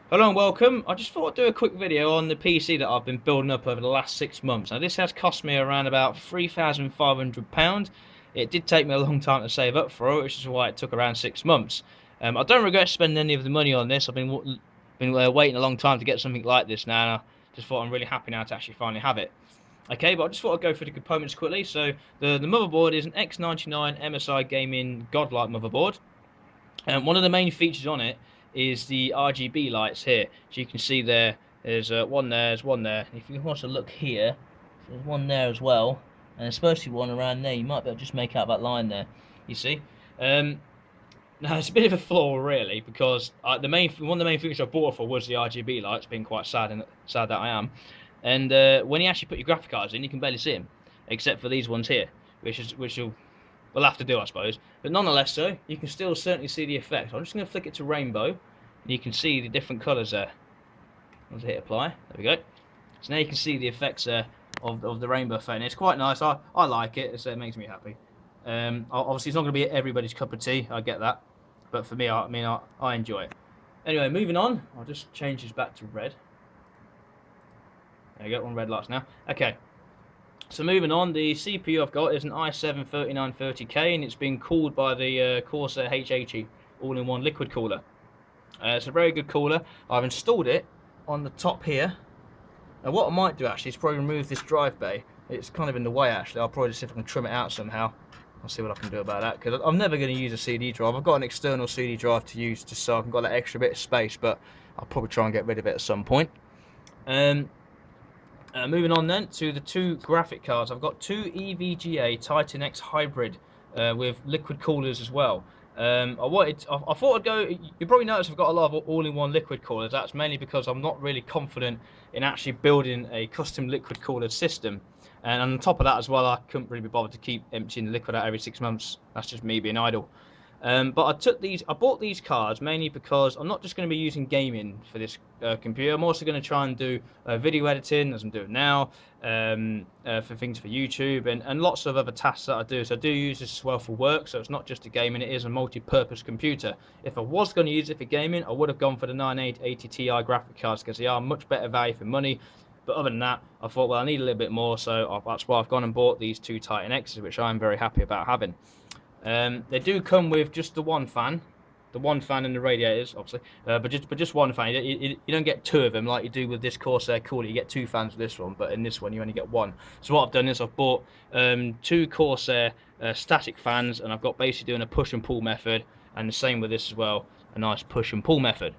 Hello and welcome. I just thought I'd do a quick video on the PC that I've been building up over the last 6 months. Now this has cost me around about £3,500. It did take me a long time to save up for it, which is why it took around 6 months. I don't regret spending any of the money on this. I've been waiting a long time to get something like this now, and I just thought I'm really happy now to actually finally have it. Okay, but I just thought I'd go through the components quickly. So the motherboard is an X99 MSI Gaming Godlike motherboard. And one of the main features on it is the RGB lights here. So you can see there's one there, there's one there. If you want to look here, there's one there as well. And there's supposed to be one around there. You might be able to just make out that line there. You see? Now it's a bit of a flaw really, because one of the main things I bought for was the RGB lights, being quite sad that I am. And when you actually put your graphic cards in, you can barely see them, except for these ones here, which we'll have to do, I suppose. But nonetheless, so you can still certainly see the effect. I'm just going to flick it to rainbow, and you can see the different colours there. Let's hit apply. There we go. So now you can see the effects there of the rainbow effect. And it's quite nice. I like it. It makes me happy. Obviously, it's not going to be everybody's cup of tea. I get that. But for me, I enjoy it. Anyway, moving on. I'll just change this back to red. There you go. On red lights now. Okay. So moving on, the CPU I've got is an i75930k, and it's been cooled by the Corsair H80 all-in-one liquid cooler. It's a very good cooler. I've installed it on the top here. Now what I might do actually is probably remove this drive bay. It's kind of in the way actually. I'll probably just see if I can trim it out somehow. I'll see what I can do about that, because I'm never going to use a CD drive. I've got an external CD drive to use just so I've got that extra bit of space, but I'll probably try and get rid of it at some point. Moving on then to the two graphic cards. I've got two EVGA Titan X Hybrid with liquid coolers as well. I thought I'd go. You probably notice I've got a lot of all-in-one liquid coolers. That's mainly because I'm not really confident in actually building a custom liquid cooler system. And on top of that as well, I couldn't really be bothered to keep emptying the liquid out every 6 months. That's just me being idle. But I bought these cards mainly because I'm not just going to be using gaming for this computer. I'm also going to try and do video editing, as I'm doing now, for things for YouTube and lots of other tasks that I do. So I do use this as well for work, so it's not just a gaming, it is a multi-purpose computer. If I was going to use it for gaming, I would have gone for the 9880 Ti graphic cards, because they are much better value for money. But other than that, I thought, well, I need a little bit more, so that's why I've gone and bought these two Titan X's, which I'm very happy about having. They do come with just the one fan and the radiators, obviously, but just one fan. You don't get two of them like you do with this Corsair cooler. You get two fans with this one, but in this one you only get one. So what I've done is I've bought two Corsair static fans, and I've got basically doing a push and pull method, and the same with this as well, a nice push and pull method.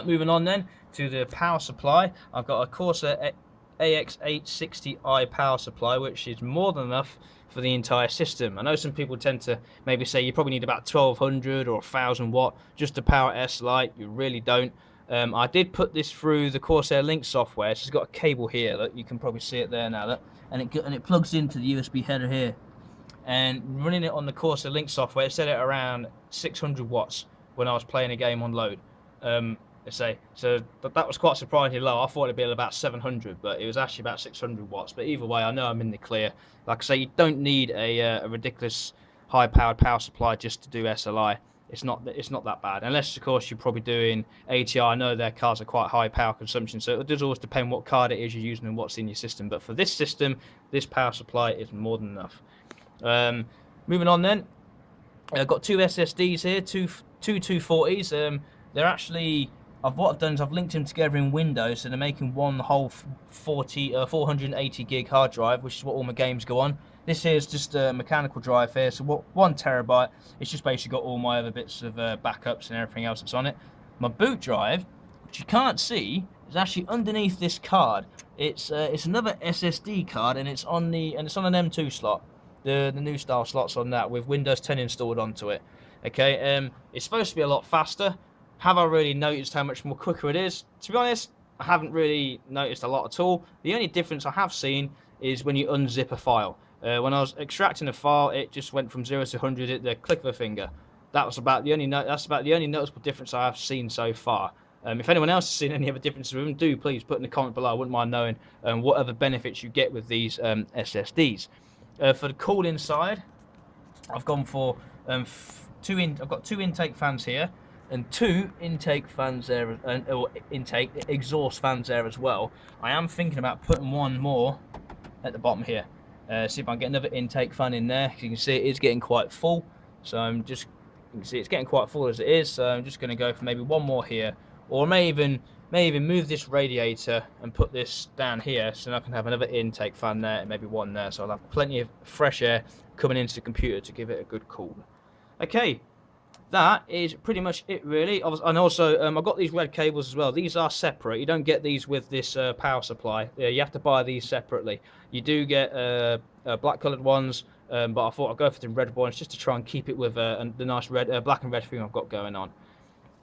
Moving on then to the power supply, I've got a Corsair AX860i power supply, which is more than enough for the entire system. I know some people tend to maybe say you probably need about 1200 or 1000 watt just to power SLI. You really don't. I did put this through the Corsair Link software. So it's got a cable here. Look, you can probably see it there now. Look, and it plugs into the USB header here. And running it on the Corsair Link software, it set it around 600 watts when I was playing a game on load. So that was quite surprisingly low. I thought it'd be about 700, but it was actually about 600 watts. But either way, I know I'm in the clear. Like I say, you don't need a ridiculous high-powered power supply just to do SLI. It's not that bad, unless of course you're probably doing ATI. I know their cards are quite high power consumption, so it does always depend what card it is you're using and what's in your system. But for this system, this power supply is more than enough. Moving on then, I've got two SSDs here, two 240s. They're actually, what I've done is I've linked them together in Windows, so they're making one whole 480 gig hard drive, which is what all my games go on. This here is just a mechanical drive here, so 1 terabyte. It's just basically got all my other bits of backups and everything else that's on it. My boot drive, which you can't see, is actually underneath this card. It's another SSD card, and it's on an M2 slot. The new style slots on that with Windows 10 installed onto it. Okay, it's supposed to be a lot faster. Have I really noticed how much more quicker it is? To be honest, I haven't really noticed a lot at all. The only difference I have seen is when you unzip a file. When I was extracting a file, it just went from 0 to 100 at the click of a finger. That's about the only noticeable difference I have seen so far. If anyone else has seen any other differences with them, do please put in the comment below. I wouldn't mind knowing what other benefits you get with these SSDs. For the cooling side, I've gone for I've got two intake fans here. and 2 intake fans there, or intake exhaust fans there as well. I am thinking about putting one more at the bottom here. See if I can get another intake fan in there. As you can see, it is getting quite full. So you can see it's getting quite full as it is. So I'm just going to go for maybe one more here, or may even move this radiator and put this down here, so I can have another intake fan there and maybe one there. So I'll have plenty of fresh air coming into the computer to give it a good cool. Okay. That is pretty much it, really. And also, I've got these red cables as well. These are separate. You don't get these with this power supply. You have to buy these separately. You do get black coloured ones, but I thought I'd go for the red ones just to try and keep it with the nice red, black and red theme I've got going on.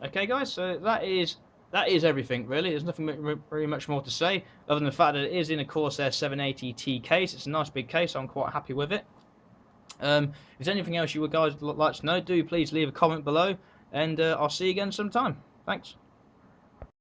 Okay, guys. So that is everything, really. There's nothing very much more to say, other than the fact that it is in a Corsair 780T case. It's a nice big case. So I'm quite happy with it. If there's anything else you guys would like to know, do please leave a comment below, and I'll see you again sometime. Thanks.